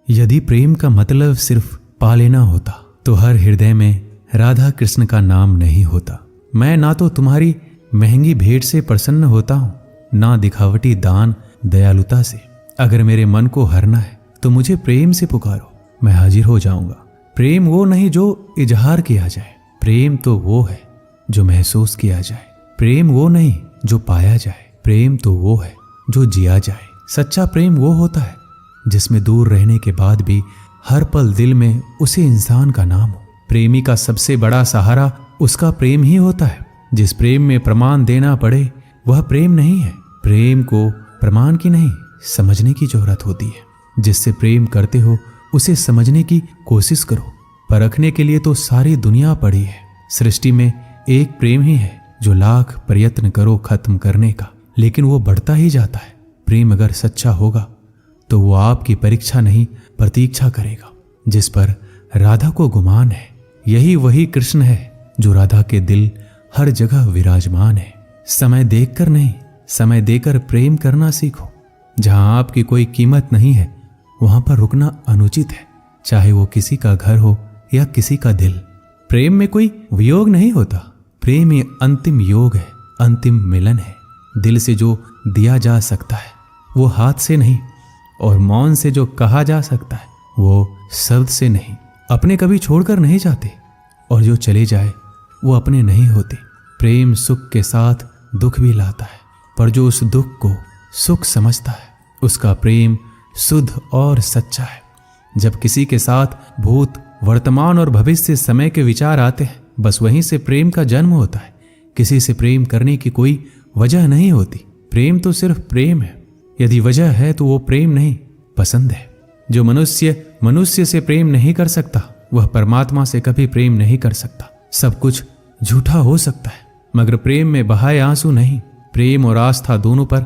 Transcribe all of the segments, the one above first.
यदि प्रेम का मतलब सिर्फ पा लेना होता तो हर हृदय में राधा कृष्ण का नाम नहीं होता। मैं ना तो तुम्हारी महंगी भेंट से प्रसन्न होता हूँ, ना दिखावटी दान दयालुता से। अगर मेरे मन को हरना है तो मुझे प्रेम से पुकारो, मैं हाजिर हो जाऊंगा। प्रेम वो नहीं जो इजहार किया जाए, प्रेम तो वो है जो महसूस किया जाए। प्रेम वो नहीं जो पाया जाए, प्रेम तो वो है जो जिया जाए। सच्चा प्रेम वो होता है जिसमें दूर रहने के बाद भी हर पल दिल में उसी इंसान का नाम हो। प्रेमी का सबसे बड़ा सहारा उसका प्रेम ही होता है। जिस प्रेम में प्रमाण देना पड़े वह प्रेम नहीं है। प्रेम को प्रमाण की नहीं, समझने की जरूरत होती है। जिससे प्रेम करते हो उसे समझने की कोशिश करो। परखने के लिए तो सारी दुनिया पड़ी है। सृष्टि में एक प्रेम ही है जो लाख प्रयत्न करो खत्म करने का, लेकिन वो बढ़ता ही जाता है। प्रेम अगर सच्चा होगा तो वो आपकी परीक्षा नहीं प्रतीक्षा करेगा। जिस पर राधा को गुमान है यही वही कृष्ण है जो राधा के दिल हर जगह विराजमान है। समय देखकर नहीं, समय देकर प्रेम करना सीखो। जहां आपकी कोई कीमत नहीं है वहां पर रुकना अनुचित है, चाहे वो किसी का घर हो या किसी का दिल। प्रेम में कोई वियोग नहीं होता, प्रेम ही अंतिम योग है, अंतिम मिलन है। दिल से जो दिया जा सकता है वो हाथ से नहीं, और मौन से जो कहा जा सकता है वो शब्द से नहीं। अपने कभी छोड़कर नहीं जाते, और जो चले जाए वो अपने नहीं होते। प्रेम सुख के साथ दुख भी लाता है, पर जो उस दुख को सुख समझता है उसका प्रेम शुद्ध और सच्चा है। जब किसी के साथ भूत, वर्तमान और भविष्य समय के विचार आते हैं, बस वहीं से प्रेम का जन्म होता है। किसी से प्रेम करने की कोई वजह नहीं होती। प्रेम तो सिर्फ प्रेम है। यदि वजह है तो वो प्रेम नहीं, पसंद है। जो मनुष्य से प्रेम नहीं कर सकता वह परमात्मा से कभी प्रेम नहीं कर सकता। सब कुछ झूठा हो सकता है मगर प्रेम में बहाए आंसू नहीं। प्रेम और आस्था दोनों पर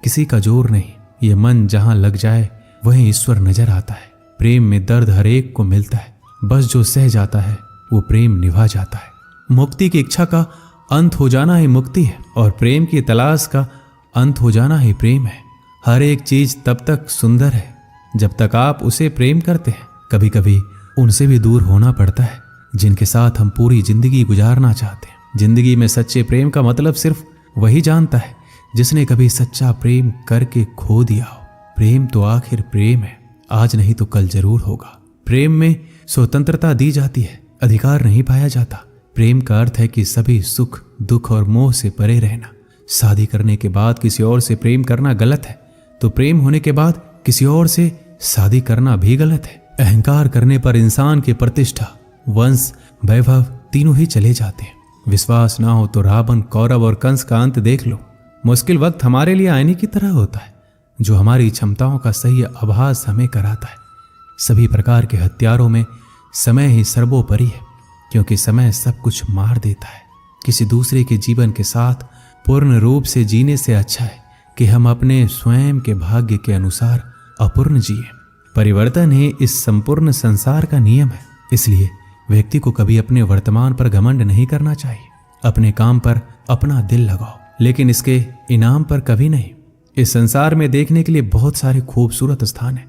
किसी का जोर नहीं। ये मन जहां लग जाए वहीं ईश्वर नजर आता है। प्रेम में दर्द हर एक को मिलता है, बस जो सह जाता है वो प्रेम निभा जाता है। मुक्ति की इच्छा का अंत हो जाना ही मुक्ति है, और प्रेम की तलाश का अंत हो जाना ही प्रेम है। हर एक चीज तब तक सुंदर है जब तक आप उसे प्रेम करते हैं। कभी कभी उनसे भी दूर होना पड़ता है जिनके साथ हम पूरी जिंदगी गुजारना चाहते हैं। जिंदगी में सच्चे प्रेम का मतलब सिर्फ वही जानता है जिसने कभी सच्चा प्रेम करके खो दिया हो। प्रेम तो आखिर प्रेम है, आज नहीं तो कल जरूर होगा। प्रेम में स्वतंत्रता दी जाती है, अधिकार नहीं पाया जाता। प्रेम का अर्थ है कि सभी सुख, दुख और मोह से परे रहना। शादी करने के बाद किसी और से प्रेम करना गलत है, तो प्रेम होने के बाद किसी और से शादी करना भी गलत है। अहंकार करने पर इंसान की प्रतिष्ठा, वंश, वैभव तीनों ही चले जाते हैं। विश्वास ना हो तो रावण, कौरव और कंस का अंत देख लो। मुश्किल वक्त हमारे लिए आईने की तरह होता है जो हमारी क्षमताओं का सही आभास हमें कराता है। सभी प्रकार के हथियारों में समय ही सर्वोपरि है, क्योंकि समय सब कुछ मार देता है। किसी दूसरे के जीवन के साथ पूर्ण रूप से जीने से अच्छा है कि हम अपने स्वयं के भाग्य के अनुसार अपूर्ण जिए। परिवर्तन ही इस संपूर्ण संसार का नियम है। इसलिए व्यक्ति को कभी अपने वर्तमान पर घमंड नहीं करना चाहिए। अपने काम पर अपना दिल लगाओ, लेकिन इसके इनाम पर कभी नहीं। इस संसार में देखने के लिए बहुत सारे खूबसूरत स्थान हैं,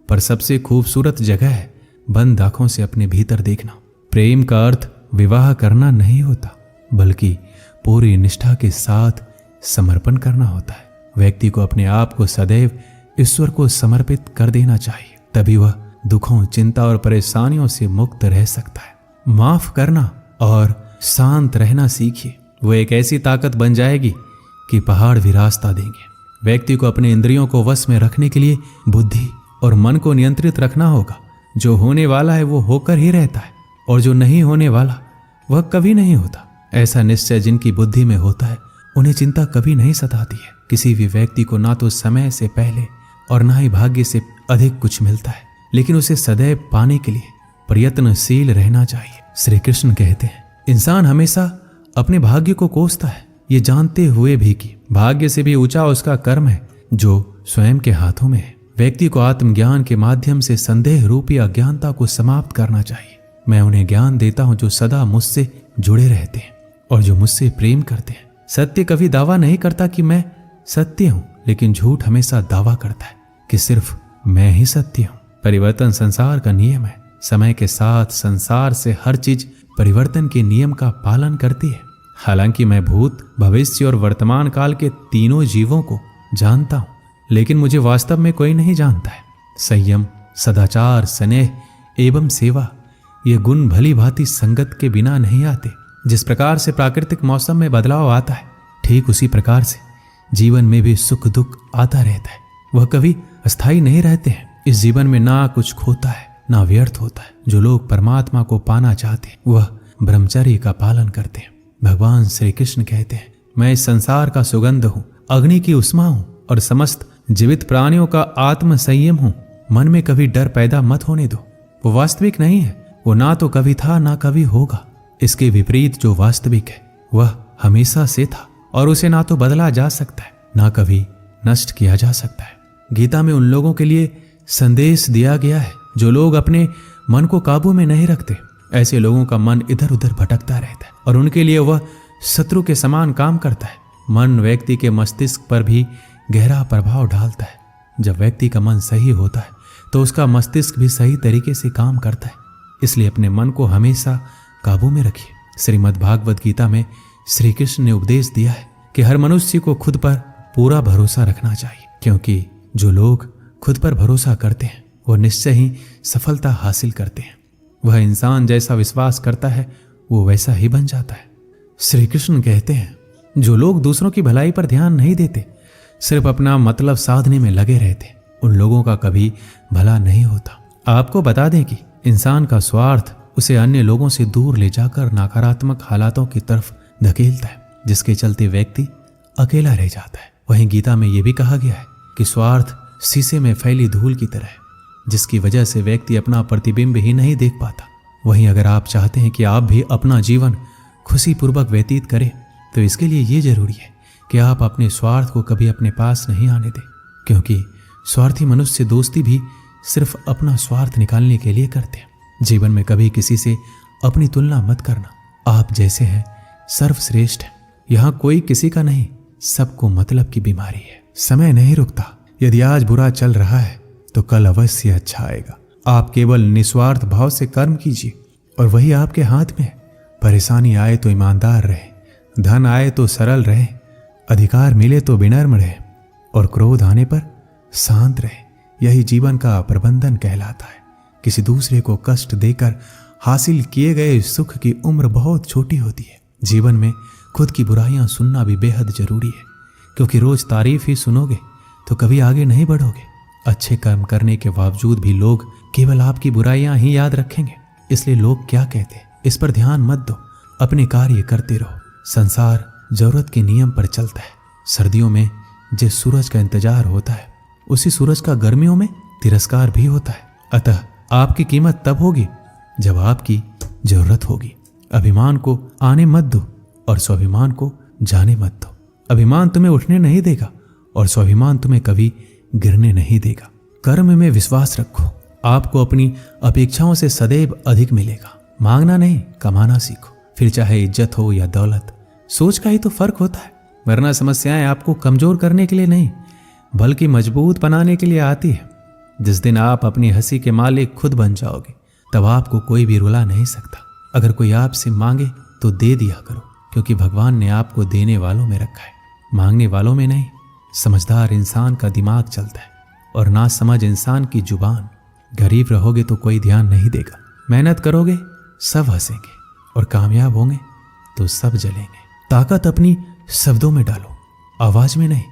पर सबसे खूबसूरत जगह है बंद आंखों से अपने भीतर देखना। प्रेम का अर्थ विवाह करना नहीं होता, बल्कि पूरी निष्ठा के साथ समर्पण करना होता है। व्यक्ति को अपने आप को सदैव ईश्वर को समर्पित कर देना चाहिए, तभी वह दुखों, चिंता और परेशानियों से मुक्त रह सकता है। माफ करना और शांत रहना सीखिए, वो एक ऐसी ताकत बन जाएगी कि पहाड़ भी रास्ता देंगे। व्यक्ति को अपने इंद्रियों को वश में रखने के लिए बुद्धि और मन को नियंत्रित रखना होगा। जो होने वाला है वो होकर ही रहता है, और जो नहीं होने वाला वह कभी नहीं होता। ऐसा निश्चय जिनकी बुद्धि में होता है उन्हें चिंता कभी नहीं सताती है। किसी भी व्यक्ति को ना तो समय से पहले और ना ही भाग्य से अधिक कुछ मिलता है, लेकिन उसे सदैव पाने के लिए प्रयत्नशील रहना चाहिए। श्री कृष्ण कहते हैं, इंसान हमेशा अपने भाग्य को कोसता है, ये जानते हुए भी कि भाग्य से भी ऊंचा उसका कर्म है जो स्वयं के हाथों में है। व्यक्ति को आत्मज्ञान के माध्यम से संदेह रूपी अज्ञानता को समाप्त करना चाहिए। मैं उन्हें ज्ञान देता हूं जो सदा मुझसे जुड़े रहते हैं और जो मुझसे प्रेम करते हैं। सत्य कभी दावा नहीं करता कि मैं सत्य हूं, लेकिन झूठ हमेशा दावा करता है कि सिर्फ मैं ही सत्य हूं। परिवर्तन संसार का नियम है। समय के साथ संसार से हर चीज परिवर्तन के नियम का पालन करती है। हालांकि मैं भूत, भविष्य और वर्तमान काल के तीनों जीवों को जानता हूं, लेकिन मुझे वास्तव में कोई नहीं जानता है। संयम, सदाचार, स्नेह एवं सेवा ये गुण भली भांति संगत के बिना नहीं आते। जिस प्रकार से प्राकृतिक मौसम में बदलाव आता है, ठीक उसी प्रकार से जीवन में भी सुख दुख आता रहता है। वह कभी अस्थायी नहीं रहते हैं। इस जीवन में ना कुछ खोता है ना व्यर्थ होता है। जो लोग परमात्मा को पाना चाहते हैं वह ब्रह्मचर्य का पालन करते हैं। भगवान श्री कृष्ण कहते हैं, मैं इस संसार का सुगंध हूँ, अग्नि की उष्मा हूँ और समस्त जीवित प्राणियों का आत्म संयम हूँ। मन में कभी डर पैदा मत होने दो। वो वास्तविक नहीं है। वो ना तो कभी था ना कभी होगा। इसके विपरीत जो वास्तविक है वह हमेशा से था और उसे ना तो बदला जा सकता है ना कभी नष्ट किया जा सकता है। गीता में उन लोगों के लिए संदेश दिया गया है जो लोग अपने मन को काबू में नहीं रखते। ऐसे लोगों का मन इधर उधर भटकता रहता है और उनके लिए वह शत्रु के समान काम करता है। मन व्यक्ति के मस्तिष्क पर भी गहरा प्रभाव डालता है। जब व्यक्ति का मन सही होता है तो उसका मस्तिष्क भी सही तरीके से काम करता है। इसलिए अपने मन को हमेशा काबू में रखिए। श्रीमद् भागवत गीता में श्री कृष्ण ने उपदेश दिया है कि हर मनुष्य को खुद पर पूरा भरोसा रखना चाहिए, क्योंकि जो लोग खुद पर भरोसा करते हैं वो निश्चय ही सफलता हासिल करते हैं। वह इंसान जैसा विश्वास करता है वो वैसा ही बन जाता है। श्री कृष्ण कहते हैं, जो लोग दूसरों की भलाई पर ध्यान नहीं देते, सिर्फ अपना मतलब साधने में लगे रहते, उन लोगों का कभी भला नहीं होता। आपको बता दें कि इंसान का स्वार्थ उसे अन्य लोगों से दूर ले जाकर नकारात्मक हालातों की तरफ धकेलता है, जिसके चलते व्यक्ति अकेला रह जाता है। वहीं गीता में यह भी कहा गया है कि स्वार्थ शीशे में फैली धूल की तरह है, जिसकी वजह से व्यक्ति अपना प्रतिबिंब ही नहीं देख पाता। वहीं अगर आप चाहते हैं कि आप भी अपना जीवन खुशीपूर्वक व्यतीत करें, तो इसके लिए ये जरूरी है कि आप अपने स्वार्थ को कभी अपने पास नहीं आने दें, क्योंकि स्वार्थी मनुष्य दोस्ती भी सिर्फ अपना स्वार्थ निकालने के लिए करते हैं। जीवन में कभी किसी से अपनी तुलना मत करना। आप जैसे हैं सर्वश्रेष्ठ है। यहाँ कोई किसी का नहीं, सबको मतलब की बीमारी है। समय नहीं रुकता। यदि आज बुरा चल रहा है तो कल अवश्य अच्छा आएगा। आप केवल निस्वार्थ भाव से कर्म कीजिए और वही आपके हाथ में है। परेशानी आए तो ईमानदार रहे, धन आए तो सरल रहे, अधिकार मिले तो विनम्र रहे और क्रोध आने पर शांत रहे। यही जीवन का प्रबंधन कहलाता है। किसी दूसरे को कष्ट देकर हासिल किए गए सुख की उम्र बहुत छोटी होती है। जीवन में खुद की बुराइयां सुनना भी बेहद जरूरी है, क्योंकि रोज तारीफ ही सुनोगे तो कभी आगे नहीं बढ़ोगे। अच्छे कर्म करने के बावजूद भी लोग केवल आपकी बुराइयां ही याद रखेंगे। इसलिए लोग क्या कहते हैं इस पर ध्यान मत दो, अपने कार्य करते रहो। संसार जरूरत के नियम पर चलता है। सर्दियों में जिस सूरज का इंतजार होता है, उसी सूरज का गर्मियों में तिरस्कार भी होता है। अतः आपकी कीमत तब होगी जब आपकी जरूरत होगी। अभिमान को आने मत दो और स्वाभिमान को जाने मत दो। अभिमान तुम्हें उठने नहीं देगा और स्वाभिमान तुम्हें कभी गिरने नहीं देगा। कर्म में विश्वास रखो। आपको अपनी अपेक्षाओं से सदैव अधिक मिलेगा। मांगना नहीं, कमाना सीखो। फिर चाहे इज्जत हो या दौलत, सोच का ही तो फर्क होता है। वरना समस्याएं आपको कमजोर करने के लिए नहीं, बल्कि मजबूत बनाने के लिए आती है। जिस दिन आप अपनी हंसी के मालिक खुद बन जाओगे, तब आपको कोई भी रुला नहीं सकता। अगर कोई आपसे मांगे तो दे दिया करो, क्योंकि भगवान ने आपको देने वालों में रखा है, मांगने वालों में नहीं। समझदार इंसान का दिमाग चलता है और ना समझ इंसान की जुबान। गरीब रहोगे तो कोई ध्यान नहीं देगा। मेहनत करोगे सब हंसेंगे और कामयाब होंगे तो सब जलेंगे। ताकत अपनी शब्दों में डालो, आवाज में नहीं,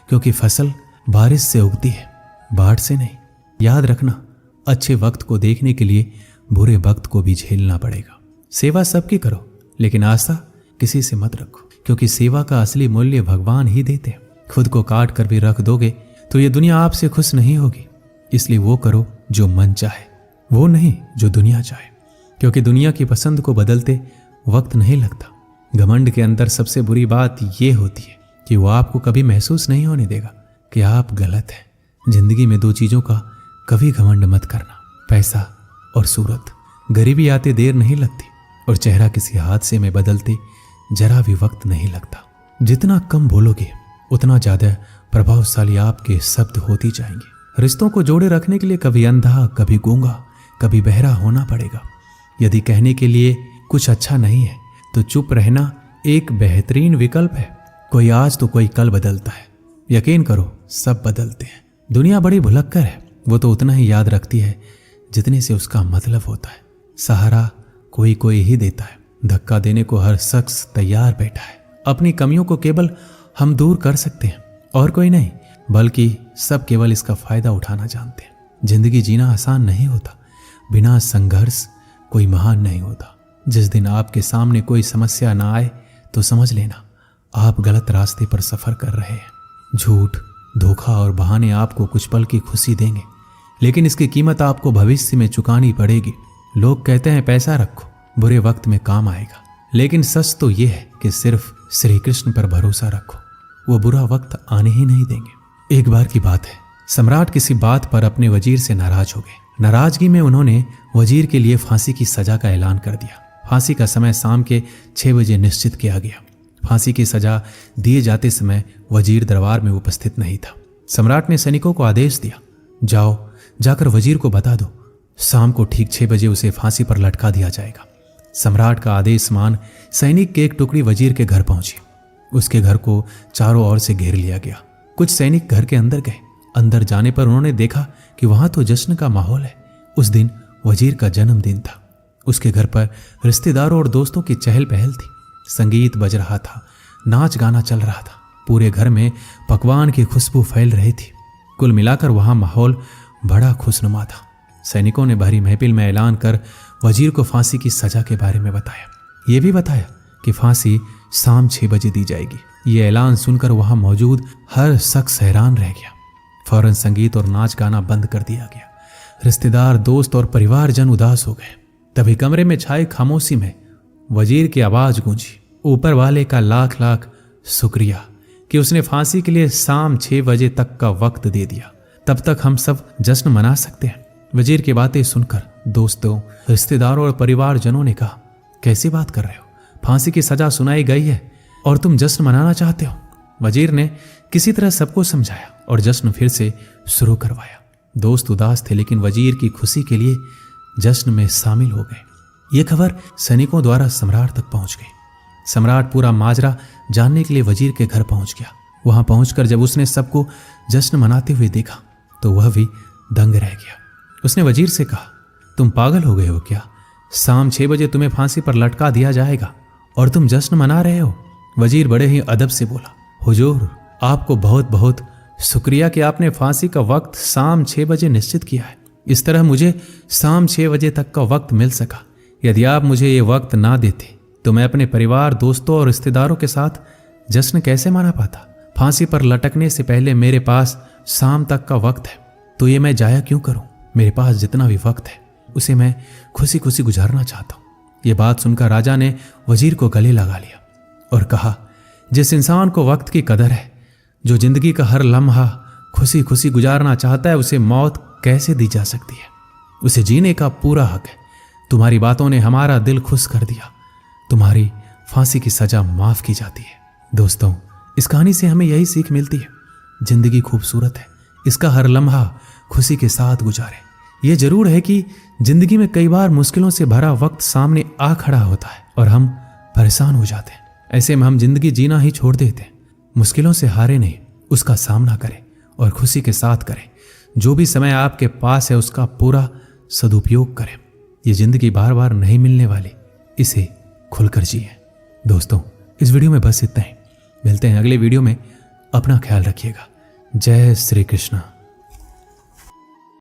क्योंकि फसल बारिश से उगती है, बाढ़ से नहीं। याद रखना, अच्छे वक्त को देखने के लिए बुरे वक्त को भी झेलना पड़ेगा। सेवा सबकी करो, लेकिन आशा किसी से मत रखो, क्योंकि सेवा का असली मूल्य भगवान ही देते हैं। खुद को काट कर भी रख दोगे तो ये दुनिया आपसे खुश नहीं होगी। इसलिए वो करो जो मन चाहे, वो नहीं जो दुनिया चाहे, क्योंकि दुनिया की पसंद को बदलते वक्त नहीं लगता। घमंड के अंदर सबसे बुरी बात ये होती है कि वो आपको कभी महसूस नहीं होने देगा कि आप गलत हैं। जिंदगी में दो चीजों का कभी घमंड मत करना, पैसा और सूरत। गरीबी आते देर नहीं लगती और चेहरा किसी हादसे में बदलते जरा भी वक्त नहीं लगता। जितना कम बोलोगे उतना ज्यादा प्रभावशाली आपके शब्द होते जाएंगे। रिश्तों को जोड़े रखने के लिए कभी अंधा, कभी गूंगा, कभी बहरा होना पड़ेगा। यदि कहने के लिए कुछ अच्छा नहीं है तो चुप रहना एक बेहतरीन विकल्प है। कोई आज तो कोई कल बदलता है। यकीन करो, सब बदलते हैं। दुनिया बड़ी भुलक्कर है, वो तो उतना ही याद रखती है जितने से उसका मतलब होता है। सहारा कोई कोई ही देता है, धक्का देने को हर शख्स तैयार बैठा है। अपनी कमियों को केवल हम दूर कर सकते हैं और कोई नहीं, बल्कि सब केवल इसका फायदा उठाना जानते हैं। जिंदगी जीना आसान नहीं होता, बिना संघर्ष कोई महान नहीं होता। जिस दिन आपके सामने कोई समस्या ना आए तो समझ लेना आप गलत रास्ते पर सफर कर रहे हैं। झूठ, धोखा और बहाने आपको कुछ पल की खुशी देंगे, लेकिन इसकी कीमत आपको भविष्य में चुकानी पड़ेगी। लोग कहते हैं पैसा रखो, बुरे वक्त में काम आएगा, लेकिन सच तो यह है कि सिर्फ श्री कृष्ण पर भरोसा रखो, वो बुरा वक्त आने ही नहीं देंगे। एक बार की बात है, सम्राट किसी बात पर अपने वजीर से नाराज हो गए। नाराजगी में उन्होंने वजीर के लिए फांसी की सजा का ऐलान कर दिया। फांसी का समय शाम के 6 बजे निश्चित किया गया। फांसी की सजा दिए जाते समय वजीर दरबार में उपस्थित नहीं था। सम्राट ने सैनिकों को आदेश दिया, जाओ जाकर वजीर को बता दो, शाम को ठीक 6 बजे उसे फांसी पर लटका दिया जाएगा। सम्राट का आदेश मान सैनिक की एक टुकड़ी वजीर के घर पहुंची। उसके घर को चारों ओर से घेर लिया गया। कुछ सैनिक घर के अंदर गए। अंदर जाने पर उन्होंने देखा कि वहां तो जश्न का माहौल है। उस दिन वजीर का जन्मदिन था। उसके घर पर रिश्तेदारों और दोस्तों की चहल पहल थी। संगीत बज रहा था, नाच गाना चल रहा था। पूरे घर में पकवान की खुशबू फैल रही थी। कुल मिलाकर वहां माहौल बड़ा खुशनुमा था। सैनिकों ने भरी महफिल में ऐलान कर वजीर को फांसी की सजा के बारे में बताया। ये भी बताया कि फांसी शाम 6 बजे दी जाएगी। ये ऐलान सुनकर वहां मौजूद हर शख्स हैरान रह गया। फौरन संगीत और नाच गाना बंद कर दिया गया। रिश्तेदार, दोस्त और परिवारजन उदास हो गए। तभी कमरे में छाई खामोशी में वजीर की आवाज गूंजी, ऊपर वाले का लाख लाख शुक्रिया कि उसने फांसी के लिए शाम 6 बजे तक का वक्त दे दिया। तब तक हम सब जश्न मना सकते हैं। वजीर की बातें सुनकर दोस्तों, रिश्तेदारों और परिवारजनों ने कहा, कैसी बात कर रहे हो? फांसी की सजा सुनाई गई है और तुम जश्न मनाना चाहते हो? वजीर ने किसी तरह सबको समझाया और जश्न फिर से शुरू करवाया। दोस्त उदास थे, लेकिन वजीर की खुशी के लिए जश्न में शामिल हो गए। ये खबर सैनिकों द्वारा सम्राट तक पहुंच गई। सम्राट पूरा माजरा जानने के लिए वजीर के घर पहुंच गया। वहां पहुंचकर जब उसने सबको जश्न मनाते हुए देखा तो वह भी दंग रह गया। उसने वजीर से कहा, तुम पागल हो गए हो क्या? शाम 6 बजे तुम्हें फांसी पर लटका दिया जाएगा और तुम जश्न मना रहे हो? वजीर बड़े ही अदब से बोला, हुजूर, आपको बहुत बहुत शुक्रिया कि आपने फांसी का वक्त शाम 6 बजे निश्चित किया है। इस तरह मुझे शाम 6 बजे तक का वक्त मिल सका। यदि आप मुझे ये वक्त ना देते तो मैं अपने परिवार, दोस्तों और रिश्तेदारों के साथ जश्न कैसे मना पाता? फांसी पर लटकने से पहले मेरे पास शाम तक का वक्त है, तो ये मैं जाया क्यों करूं? मेरे पास जितना भी वक्त है उसे मैं खुशी खुशी गुजारना चाहता हूं। ये बात सुनकर राजा ने वजीर को गले लगा लिया और कहा, जिस इंसान को वक्त की कदर है, जो जिंदगी का हर लम्हा खुशी खुशी गुजारना चाहता है, उसे मौत कैसे दी जा सकती है? उसे जीने का पूरा हक है। तुम्हारी बातों ने हमारा दिल खुश कर दिया। तुम्हारी फांसी की सजा माफ की जाती है। दोस्तों, इस कहानी से हमें यही सीख मिलती है, जिंदगी खूबसूरत है, इसका हर लम्हा खुशी के साथ गुजारें। यह जरूर है कि जिंदगी में कई बार मुश्किलों से भरा वक्त सामने आ खड़ा होता है और हम परेशान हो जाते हैं। ऐसे में हम जिंदगी जीना ही छोड़ देते हैं। मुश्किलों से हारे नहीं, उसका सामना करें और खुशी के साथ करें। जो भी समय आपके पास है उसका पूरा सदुपयोग करें। ये जिंदगी बार बार नहीं मिलने वाली, इसे खुलकर जिए। दोस्तों, इस वीडियो में बस इतना ही। मिलते हैं अगले वीडियो में। अपना ख्याल रखिएगा। जय श्री कृष्ण।